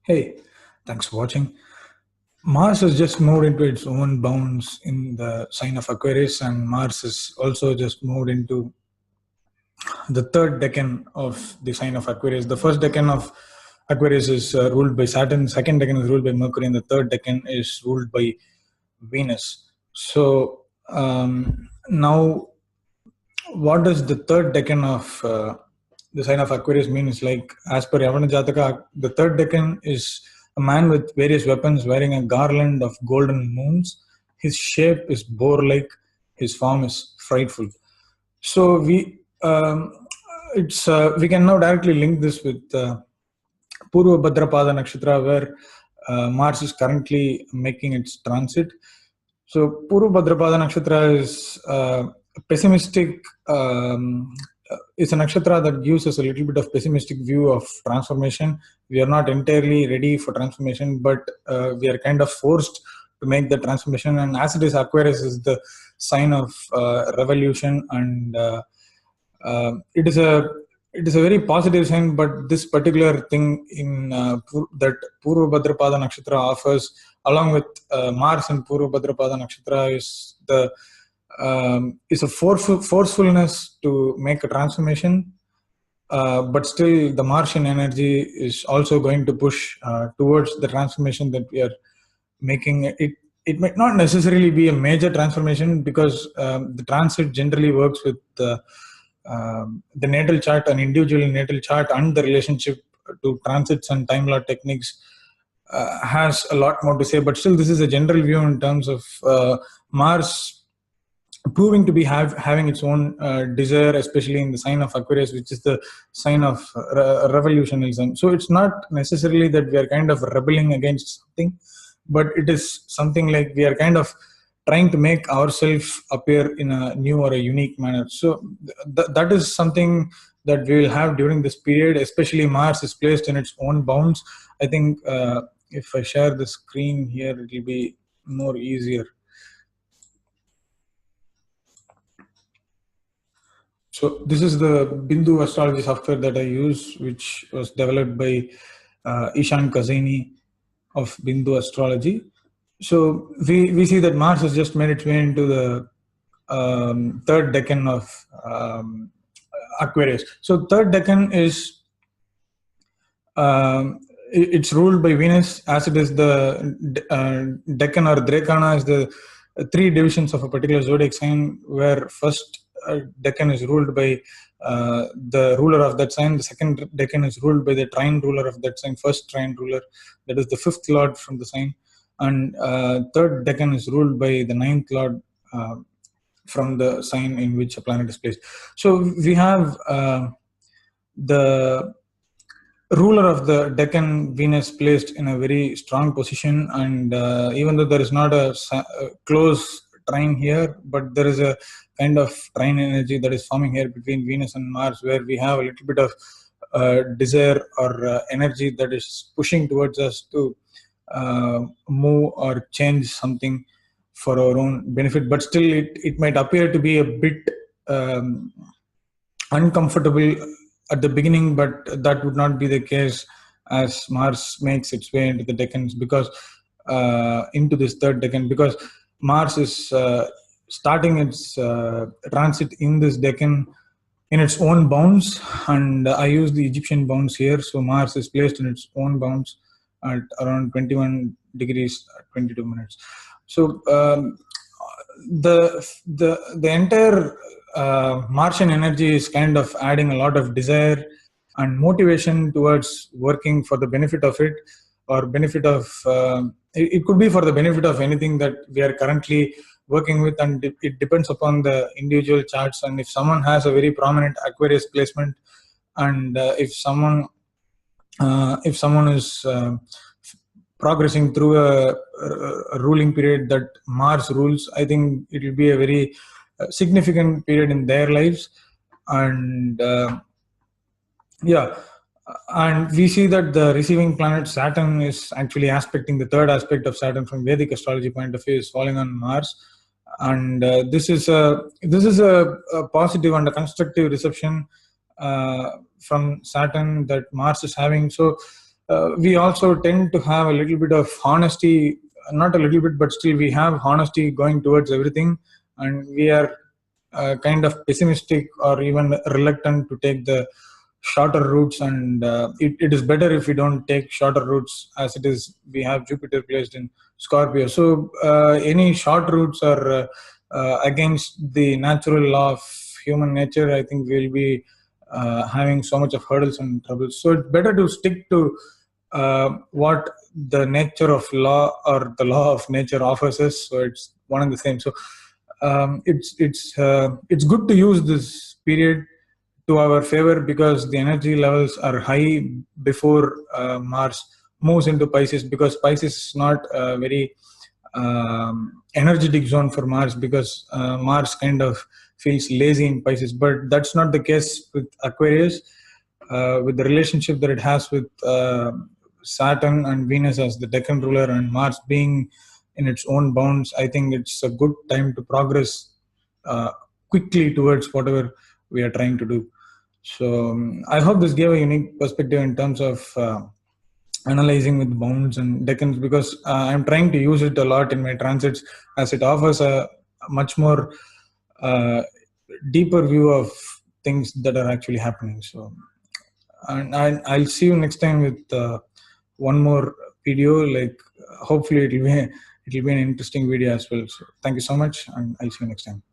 Hey, thanks for watching. Mars has just moved into its own bounds in the sign of Aquarius, and Mars has also just moved into the third decan of the sign of Aquarius. The first decan of Aquarius is ruled by Saturn, second decan is ruled by Mercury, and the third decan is ruled by Venus. So now, what does the third decan of the sign of Aquarius mean? Is like, as per Yavana Jataka, the third decan is a man with various weapons wearing a garland of golden moons. His shape is boar-like. His form is frightful. So we can now directly link this with Purva Bhadrapada Nakshatra, where Mars is currently making its transit. So Purva Bhadrapada Nakshatra is pessimistic. It's a nakshatra that gives us a little bit of pessimistic view of transformation. We are not entirely ready for transformation, but we are kind of forced to make the transformation. And as it is, Aquarius is the sign of revolution, and it is a very positive sign. But this particular thing in that Purva Bhadrapada Nakshatra offers, along with Mars and Purva Bhadrapada Nakshatra, is a forcefulness to make a transformation, but still the Martian energy is also going to push towards the transformation that we are making. It might not necessarily be a major transformation, because the transit generally works with the natal chart, an individual natal chart, and the relationship to transits and time law techniques has a lot more to say. But still, this is a general view in terms of Mars proving to be having its own desire, especially in the sign of Aquarius, which is the sign of revolutionism. So it's not necessarily that we are kind of rebelling against something, but it is something like we are kind of trying to make ourselves appear in a new or a unique manner. So that is something that we will have during this period. Especially Mars is placed in its own bounds. I think if I share the screen here, it will be more easier. So this is the Bindu astrology software that I use, which was developed by Ishan Kazini of Bindu Astrology. So we see that Mars has just made its way into the third decan of Aquarius. So third decan is it's ruled by Venus, as it is the decan or drekana is the three divisions of a particular zodiac sign, where first decan is ruled by the ruler of that sign. The second decan is ruled by the trine ruler of that sign, first trine ruler, that is the fifth lord from the sign. And third decan is ruled by the ninth lord from the sign in which a planet is placed. So we have the ruler of the decan, Venus, placed in a very strong position. And even though there is not a close trine here, but there is a kind of trine energy that is forming here between Venus and Mars, where we have a little bit of desire or energy that is pushing towards us to move or change something for our own benefit. But still, it might appear to be a bit uncomfortable at the beginning, but that would not be the case as Mars makes its way into the decans, because into this third decan, because Mars is starting its transit in this decan in its own bounds. And I use the Egyptian bounds here. So Mars is placed in its own bounds at around 21 degrees 22 minutes. So the entire Martian energy is kind of adding a lot of desire and motivation towards working for the benefit of it, or benefit of it could be for the benefit of anything that we are currently working with. And it depends upon the individual charts. And if someone has a very prominent Aquarius placement, and if someone is progressing through a ruling period that Mars rules, I think it will be a very significant period in their lives. And and we see that the receiving planet Saturn is actually aspecting the third aspect of Saturn from Vedic astrology point of view, is falling on Mars. And this is a positive and a constructive reception from Saturn that Mars is having. So we also tend to have a little bit of honesty, not a little bit, but still we have honesty going towards everything, and we are kind of pessimistic or even reluctant to take the shorter routes, and it is better if we don't take shorter routes, as it is we have Jupiter placed in Scorpio. So any short routes are against the natural law of human nature. I think we'll be having so much of hurdles and troubles. So it's better to stick to what the nature of law or the law of nature offers us. So it's one and the same. So it's good to use this period to our favor, because the energy levels are high before Mars moves into Pisces, because Pisces is not a very energetic zone for Mars, because Mars kind of feels lazy in Pisces. But that's not the case with Aquarius. With the relationship that it has with Saturn and Venus as the Decan ruler, and Mars being in its own bounds, I think it's a good time to progress quickly towards whatever we are trying to do. So I hope this gave a unique perspective in terms of analyzing with bounds and decans, because I'm trying to use it a lot in my transits, as it offers a much more deeper view of things that are actually happening. So, and I'll see you next time with one more video. Like, hopefully it'll be an interesting video as well. So thank you so much, and I'll see you next time.